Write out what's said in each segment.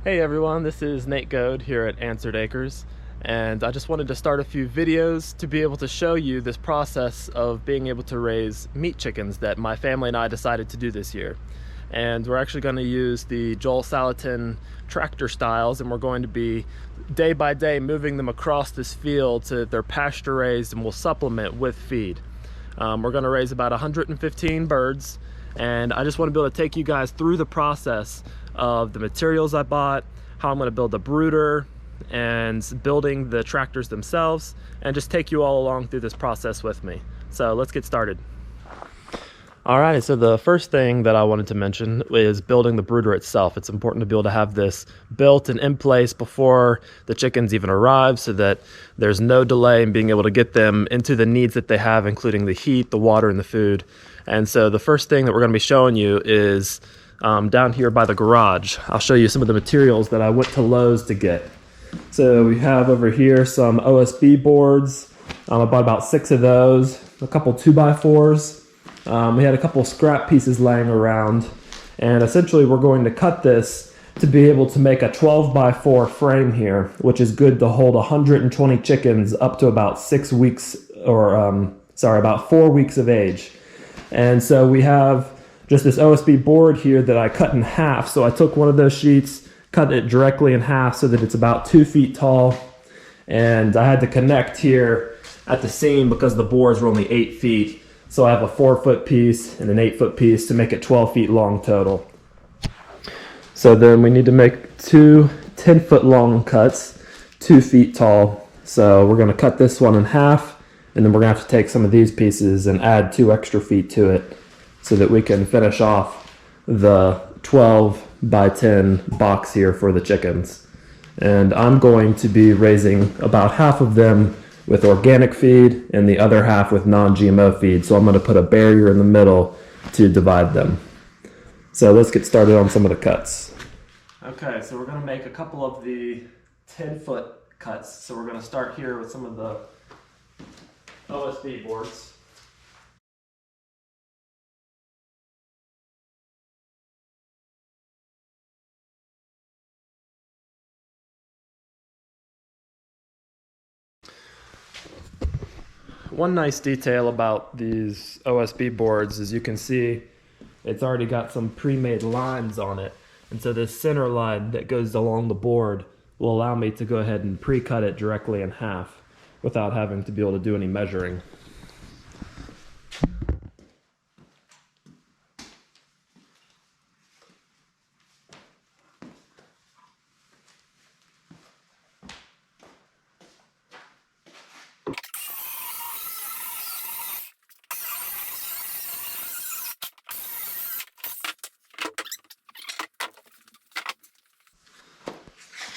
Hey everyone, this is Nate Goad here at Answered Acres, and I just wanted to start a few videos to be able to show you this process of being able to raise meat chickens that my family and I decided to do this year. And we're actually going to use the Joel Salatin tractor styles, and we're going to be day by day moving them across this field so that they're pasture raised and will supplement with feed. We're going to raise about 115 birds, and I just want to be able to take you guys through the process of the materials I bought, how I'm going to build the brooder, and building the tractors themselves, and just take you all along through this process with me. So let's get started. Alrighty, so the first thing that I wanted to mention is building the brooder itself. It's important to be able to have this built and in place before the chickens even arrive so that there's no delay in being able to get them into the needs that they have, including the heat, the water, and the food. And so the first thing that we're going to be showing you is down here by the garage. I'll show you some of the materials that I went to Lowe's to get. So we have over here some OSB boards. I bought about 6 of those, a couple 2x4s. We had a couple scrap pieces laying around, and essentially we're going to cut this to be able to make a 12x4 frame here, which is good to hold 120 chickens up to about 6 weeks, or about 4 weeks of age. And so we have just this OSB board here that I cut in half. So I took one of those sheets, cut it directly in half so that it's about 2 feet tall. And I had to connect here at the seam because the boards were only 8 feet. So I have a 4-foot piece and an 8-foot piece to make it 12 feet long total. So then we need to make 2 10-foot long cuts, 2 feet tall. So we're going to cut this one in half, and then we're going to have to take some of these pieces and add 2 extra feet to it, so that we can finish off the 12 by 10 box here for the chickens. And I'm going to be raising about half of them with organic feed and the other half with non-GMO feed. So I'm going to put a barrier in the middle to divide them. So let's get started on some of the cuts. Okay, so we're going to make a couple of the 10-foot cuts. So we're going to start here with some of the OSB boards. One nice detail about these OSB boards is you can see it's already got some pre-made lines on it. And so this center line that goes along the board will allow me to go ahead and pre-cut it directly in half without having to be able to do any measuring.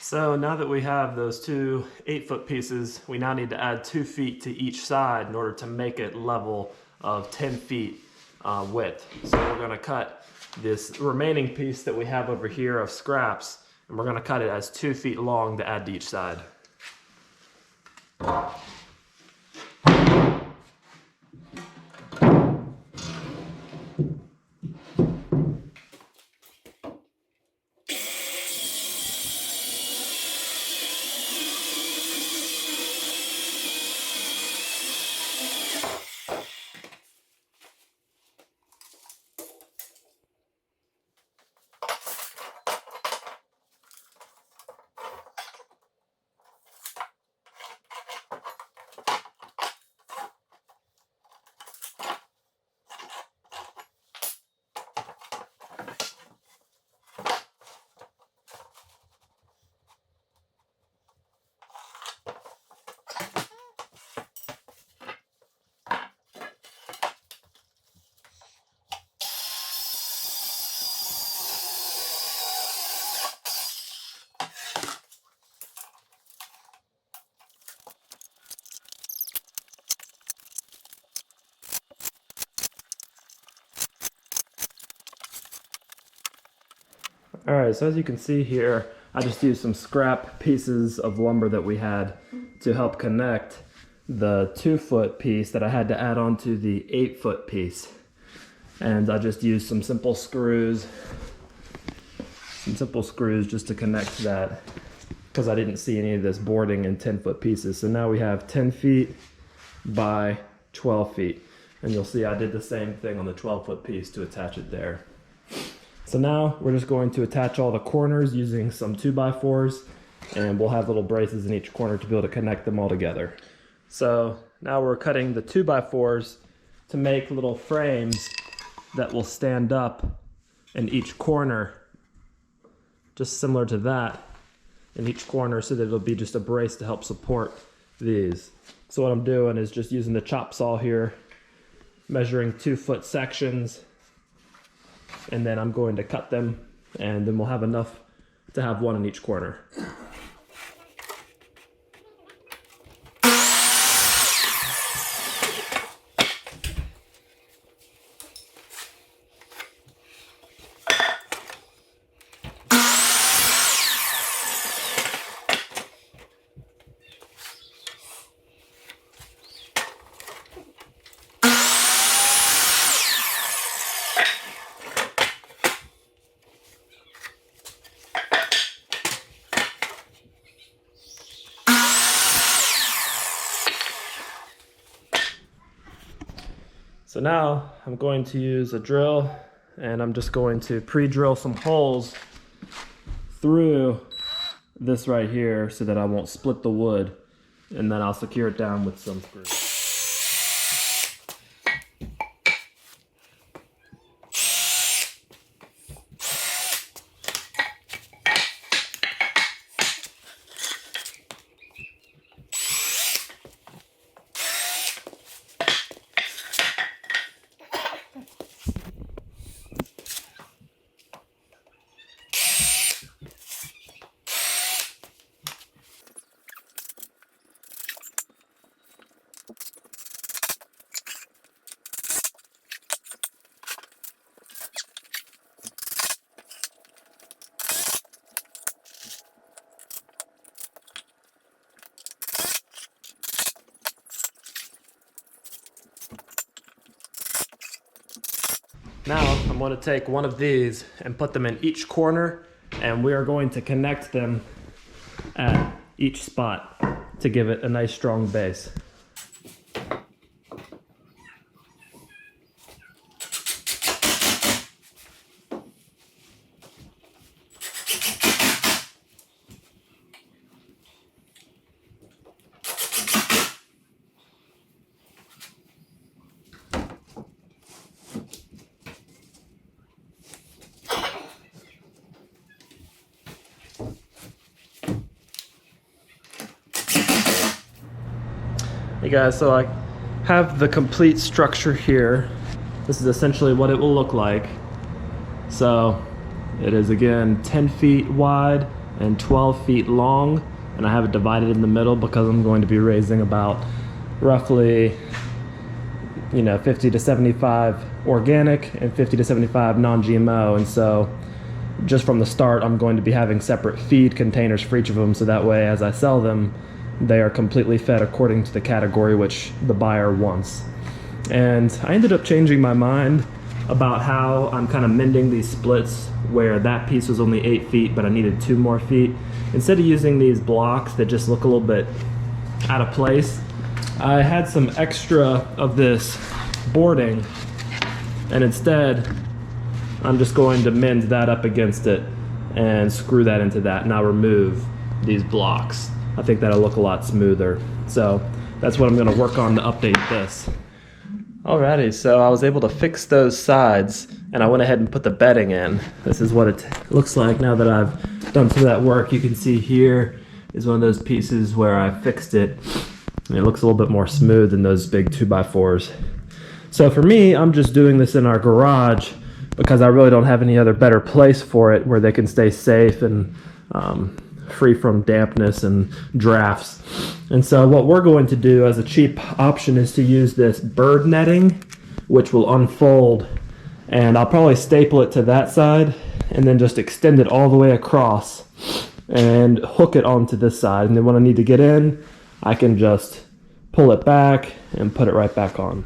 So now that we have those 2 8-foot pieces, we now need to add 2 feet to each side in order to make it level of 10 feet width. So we're going to cut this remaining piece that we have over here of scraps, and we're going to cut it as 2 feet long to add to each side. Alright, so as you can see here, I just used some scrap pieces of lumber that we had to help connect the 2-foot piece that I had to add on to the 8-foot piece. And I just used some simple screws some simple screws just to connect that, because I didn't see any of this boarding in 10-foot pieces. So now we have 10 feet by 12 feet. And you'll see I did the same thing on the 12-foot piece to attach it there. So now we're just going to attach all the corners using some 2x4s, and we'll have little braces in each corner to be able to connect them all together. So now we're cutting the 2x4s to make little frames that will stand up in each corner, just similar to that in each corner, so that it'll be just a brace to help support these. So what I'm doing is just using the chop saw here, measuring 2-foot sections, and then I'm going to cut them, and then we'll have enough to have one in each corner. So now I'm going to use a drill, and I'm just going to pre-drill some holes through this right here so that I won't split the wood, and then I'll secure it down with some screws. Now I'm going to take one of these and put them in each corner, and we are going to connect them at each spot to give it a nice strong base. Hey guys, so I have the complete structure here. This is essentially what it will look like. So it is again 10 feet wide and 12 feet long, and I have it divided in the middle because I'm going to be raising about roughly 50 to 75 organic and 50 to 75 non-GMO. And so just from the start, I'm going to be having separate feed containers for each of them, so that way as I sell them, they are completely fed according to the category which the buyer wants. And I ended up changing my mind about how I'm kind of mending these splits, where that piece was only 8 feet but I needed 2 more feet. Instead of using these blocks that just look a little bit out of place, I had some extra of this boarding, and instead I'm just going to mend that up against it and screw that into that, and I'll remove these blocks. I think that'll look a lot smoother. So that's what I'm going to work on to update this. Alrighty, so I was able to fix those sides, and I went ahead and put the bedding in. This is what it looks like now that I've done some of that work. You can see here is one of those pieces where I fixed it, and it looks a little bit more smooth than those big 2x4s. So for me, I'm just doing this in our garage because I really don't have any other better place for it where they can stay safe and free from dampness and drafts. And so what we're going to do as a cheap option is to use this bird netting, which will unfold, and I'll probably staple it to that side and then just extend it all the way across and hook it onto this side. And then when I need to get in, I can just pull it back and put it right back on.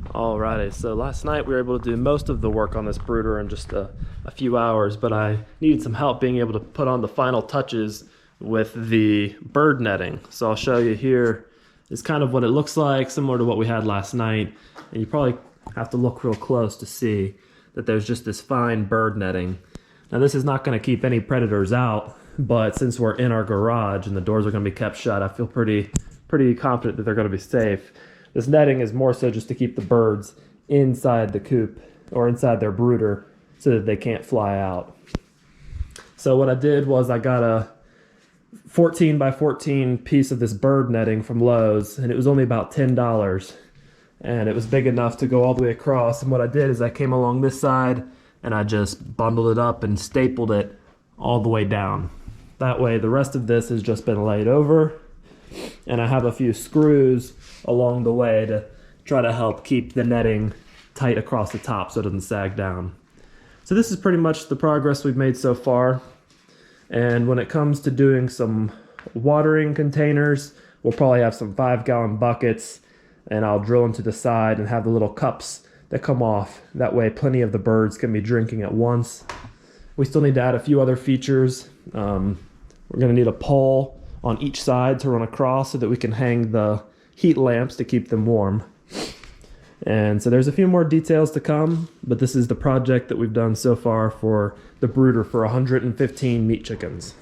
Alrighty, so last night we were able to do most of the work on this brooder in just a few hours, but I needed some help being able to put on the final touches with the bird netting. So I'll show you here is kind of what it looks like, similar to what we had last night. And you probably have to look real close to see that there's just this fine bird netting. Now this is not going to keep any predators out, but since we're in our garage and the doors are going to be kept shut, I feel pretty confident that they're going to be safe. This netting is more so just to keep the birds inside the coop or inside their brooder so that they can't fly out. So what I did was I got a 14 by 14 piece of this bird netting from Lowe's, and it was only about $10, and it was big enough to go all the way across. And what I did is I came along this side and I just bundled it up and stapled it all the way down. That way the rest of this has just been laid over, and I have a few screws along the way to try to help keep the netting tight across the top so it doesn't sag down. So this is pretty much the progress we've made so far. And when it comes to doing some watering containers, we'll probably have some 5-gallon buckets, and I'll drill into the side and have the little cups that come off. That way plenty of the birds can be drinking at once. We still need to add a few other features. We're gonna need a pole on each side to run across so that we can hang the heat lamps to keep them warm. And so there's a few more details to come, but this is the project that we've done so far for the brooder for 115 meat chickens.